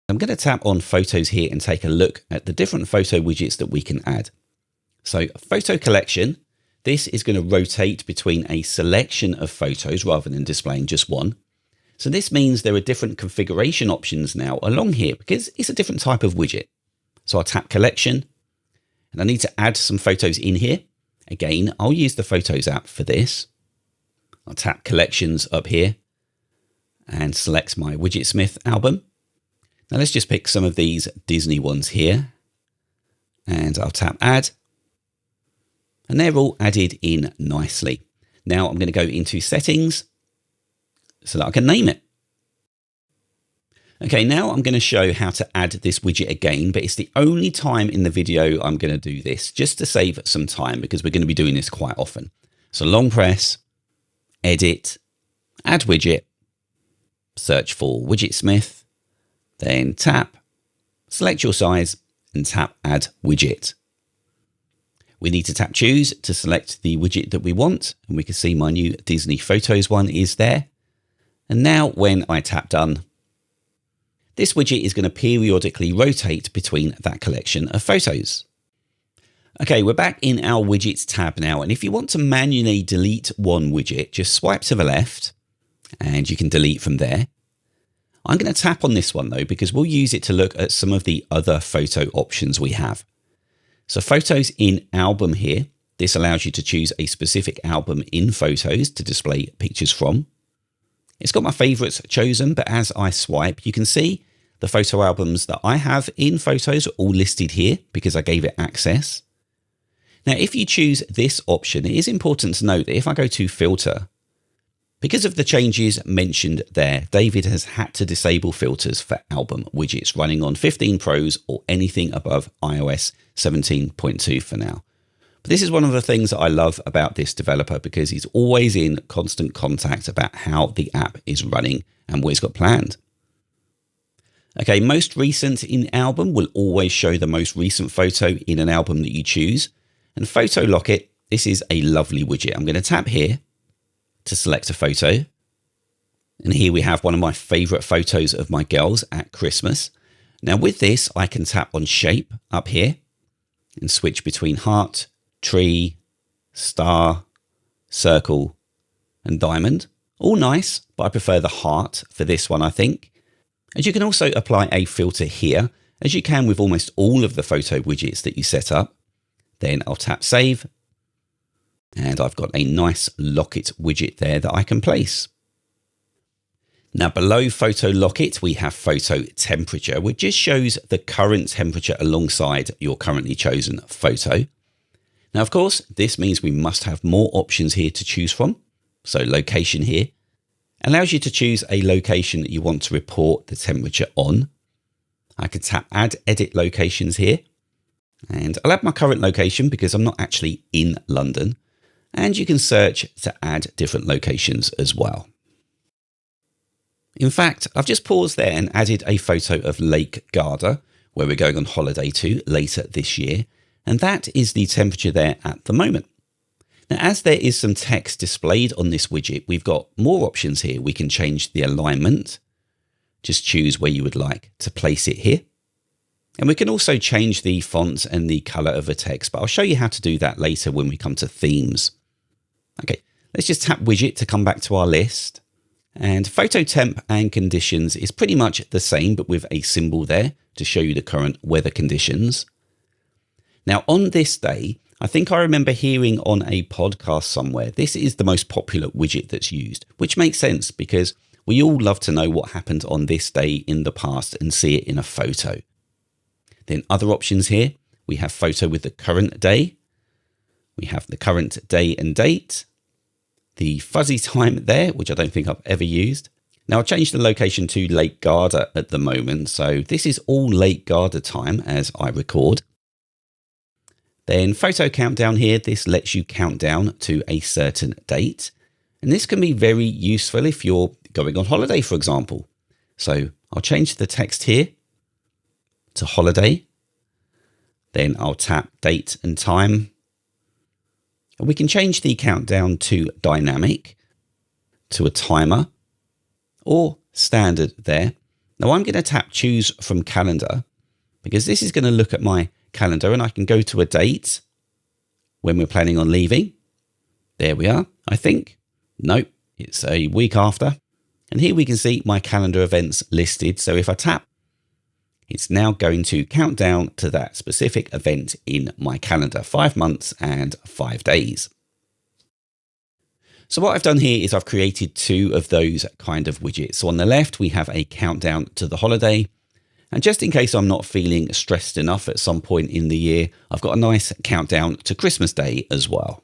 I'm going to tap on photos here and take a look at the different photo widgets that we can add. So photo collection, this is going to rotate between a selection of photos rather than displaying just one. So this means there are different configuration options now along here because it's a different type of widget. So I'll tap collection and I need to add some photos in here. Again, I'll use the Photos app for this. I'll tap collections up here and select my Widgetsmith album. Now let's just pick some of these Disney ones here and I'll tap add. And they're all added in nicely. Now I'm going to go into settings so that I can name it. Okay, now I'm going to show how to add this widget again, but it's the only time in the video I'm going to do this, just to save some time because we're going to be doing this quite often. So long press, edit, add widget, search for Widgetsmith, then tap, select your size and tap add widget. We need to tap choose to select the widget that we want, and we can see my new Disney Photos one is there. And now when I tap done, this widget is going to periodically rotate between that collection of photos. Okay, we're back in our widgets tab now. And if you want to manually delete one widget, just swipe to the left and you can delete from there. I'm going to tap on this one though, because we'll use it to look at some of the other photo options we have. So photos in album here, this allows you to choose a specific album in photos to display pictures from. It's got my favorites chosen, but as I swipe, you can see the photo albums that I have in photos are all listed here because I gave it access. Now, if you choose this option, it is important to note that if I go to filter, because of the changes mentioned there, David has had to disable filters for album widgets running on 15 Pros or anything above iOS 17.2 for now. But this is one of the things that I love about this developer because he's always in constant contact about how the app is running and what he's got planned. Okay, most recent in album will always show the most recent photo in an album that you choose. And photo locket, this is a lovely widget. I'm going to tap here to select a photo. And here we have one of my favorite photos of my girls at Christmas. Now with this, I can tap on shape up here and switch between heart, tree, star, circle, and diamond. All nice, but I prefer the heart for this one, I think. And you can also apply a filter here, as you can with almost all of the photo widgets that you set up. Then I'll tap save. And I've got a nice locket widget there that I can place. Now below photo locket, we have photo temperature, which just shows the current temperature alongside your currently chosen photo. Now, of course, this means we must have more options here to choose from. So location here allows you to choose a location that you want to report the temperature on. I can tap add edit locations here. And I'll add my current location because I'm not actually in London. And you can search to add different locations as well. In fact, I've just paused there and added a photo of Lake Garda, where we're going on holiday to later this year. And that is the temperature there at the moment. Now, as there is some text displayed on this widget, we've got more options here. We can change the alignment. Just choose where you would like to place it here. And we can also change the font and the color of the text, but I'll show you how to do that later when we come to themes. Okay, let's just tap widget to come back to our list. And photo temp and conditions is pretty much the same, but with a symbol there to show you the current weather conditions. Now on this day, I think I remember hearing on a podcast somewhere, this is the most popular widget that's used, which makes sense because we all love to know what happened on this day in the past and see it in a photo. Then other options here, we have photo with the current day. We have the current day and date. The fuzzy time there, which I don't think I've ever used. Now I've changed the location to Lake Garda at the moment. So this is all Lake Garda time as I record. Then photo countdown here, this lets you count down to a certain date. And this can be very useful if you're going on holiday, for example. So I'll change the text here to holiday. Then I'll tap date and time. And we can change the countdown to dynamic, to a timer, or standard there. Now I'm going to tap choose from calendar because this is going to look at my calendar and I can go to a date when we're planning on leaving. There we are, I think. Nope, it's a week after. And here we can see my calendar events listed. So if I tap, it's now going to count down to that specific event in my calendar, 5 months and 5 days. So what I've done here is I've created 2 of those kind of widgets. So on the left, we have a countdown to the holiday. And just in case I'm not feeling stressed enough at some point in the year, I've got a nice countdown to Christmas Day as well.